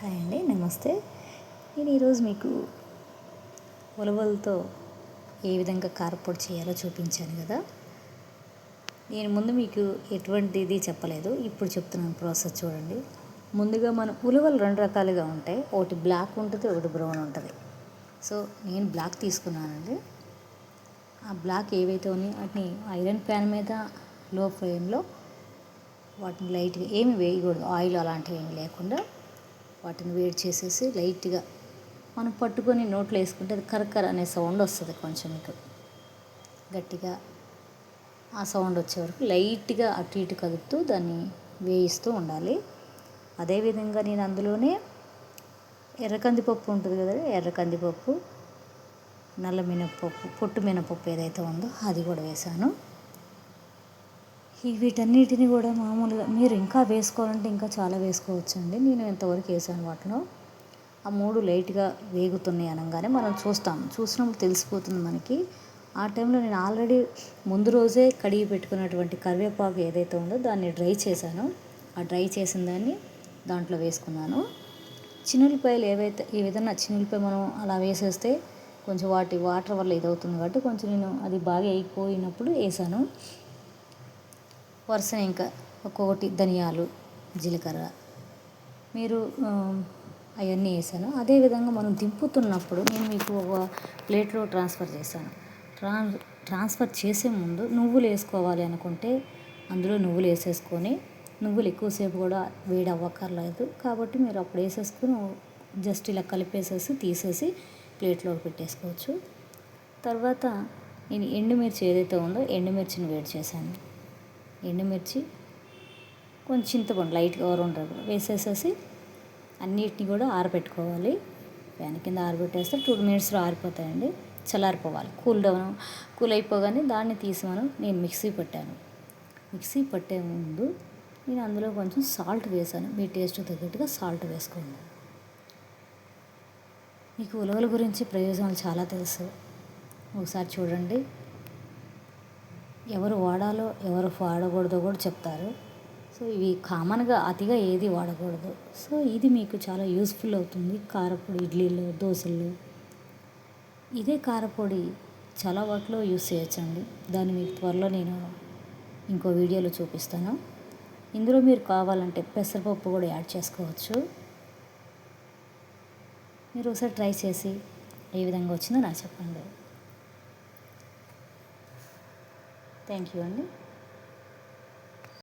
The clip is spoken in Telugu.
హాయ్ అండి, నమస్తే. నేను ఈరోజు మీకు ఉలవలతో ఏ విధంగా కారపొడి చేయాలో చూపించాను కదా. నేను ముందు మీకు ఎటువంటిది చెప్పలేదు, ఇప్పుడు చెప్తున్నాను ప్రాసెస్ చూడండి. ముందుగా మనం ఉలవలు రెండు రకాలుగా ఉంటాయి, ఒకటి బ్లాక్ ఉంటుంది, ఒకటి బ్రౌన్ ఉంటుంది. సో నేను బ్లాక్ తీసుకున్నానండి. ఆ బ్లాక్ ఏవైతే ఉన్నాయో వాటిని ఐరన్ ప్యాన్ మీద లో ఫ్లేమ్లో వాటిని లైట్గా ఏమి వేయకూడదు, ఆయిల్ అలాంటివి ఏమి లేకుండా వాటిని వేడి చేసేసి లైట్గా మనం పట్టుకొని నోట్లో వేసుకుంటే అది కరకర అనే సౌండ్ వస్తుంది. కొంచెం మీకు గట్టిగా ఆ సౌండ్ వచ్చే వరకు లైట్గా అటు ఇటు కదుపుతూ దాన్ని వేయిస్తూ ఉండాలి. అదేవిధంగా నేను అందులోనే ఎర్ర కందిపప్పు ఉంటుంది కదా, ఎర్ర కందిపప్పు, నల్ల మినపప్పు, పొట్టు మినపప్పు ఏదైతే ఉందో అది కూడా వేసాను. వీటన్నిటిని కూడా మామూలుగా మీరు ఇంకా వేసుకోవాలంటే ఇంకా చాలా వేసుకోవచ్చు అండి. నేను ఎంతవరకు వేసాను వాటిలో. ఆ మూడు లైట్గా వేగుతున్నాయి అనగానే మనం చూసినప్పుడు తెలిసిపోతుంది మనకి. ఆ టైంలో నేను ఆల్రెడీ ముందు రోజే కడిగి పెట్టుకున్నటువంటి కరివేపాకు ఏదైతే ఉందో దాన్ని డ్రై చేశాను. ఆ డ్రై చేసిన దాన్ని దాంట్లో వేసుకున్నాను. చిన్నులపాయలు ఏవైతే ఈ విధంగా చిన్నులపాయ మనం అలా వేసేస్తే కొంచెం వాటి వాటర్ వల్ల ఇదవుతుంది కాబట్టి కొంచెం నేను అది బాగా అయిపోయినప్పుడు వేసాను. వరుసన ఇంకా ఒక్కొక్కటి ధనియాలు, జీలకర్ర మీరు అవన్నీ వేసాను. అదేవిధంగా మనం దింపుతున్నప్పుడు నేను మీకు ఒక ప్లేట్లో ట్రాన్స్ఫర్ చేశాను. ట్రాన్స్ఫర్ చేసే ముందు నువ్వులు వేసుకోవాలి అనుకుంటే అందులో నువ్వులు వేసేసుకొని, నువ్వులు ఎక్కువసేపు కూడా వేడి అవ్వక్కర్లేదు కాబట్టి మీరు అప్పుడు వేసేసుకొని జస్ట్ ఇలా కలిపేసేసి తీసేసి ప్లేట్లోకి పెట్టేసుకోవచ్చు. తర్వాత నేను ఎండుమిర్చి ఏదైతే ఉందో ఎండుమిర్చిని వేడి చేశాను. ఎండుమిర్చి కొంచెం చింతపండు లైట్గా రెండు వేసేసేసి అన్నిటిని కూడా ఆరబెట్టుకోవాలి. ఫ్యాన్ కింద ఆరబెట్టేస్తే 2 minutesలో ఆరిపోతాయండి. చల్లారిపోవాలి, కూల్ అయిపోగానే దాన్ని తీసి నేను మిక్సీ పట్టాను. మిక్సీ పట్టే ముందు నేను అందులో కొంచెం సాల్ట్ వేసాను. మీ టేస్ట్ తగ్గట్టుగా సాల్ట్ వేసుకోండి. మీకు ఉలవల గురించి ప్రయోజనాలు చాలా తెలుసు, ఒకసారి చూడండి. ఎవరు వాడాలో ఎవరు వాడకూడదో కూడా చెప్తారు. సో ఇవి కామన్గా అతిగా ఏది వాడకూడదు. సో ఇది మీకు చాలా యూస్ఫుల్ అవుతుంది. కారపొడి ఇడ్లీలో, దోశల్లో ఇదే కారపొడి చాలా వాటిలో యూస్ చేయొచ్చండి. దాన్ని మీకు త్వరలో నేను ఇంకో వీడియోలో చూపిస్తాను. ఇందులో మీరు కావాలంటే పెసరపప్పు కూడా యాడ్ చేసుకోవచ్చు. మీరు ఒకసారి ట్రై చేసి ఏ విధంగా వచ్చిందో నాకు చెప్పండి. థ్యాంక్ యూ అండి.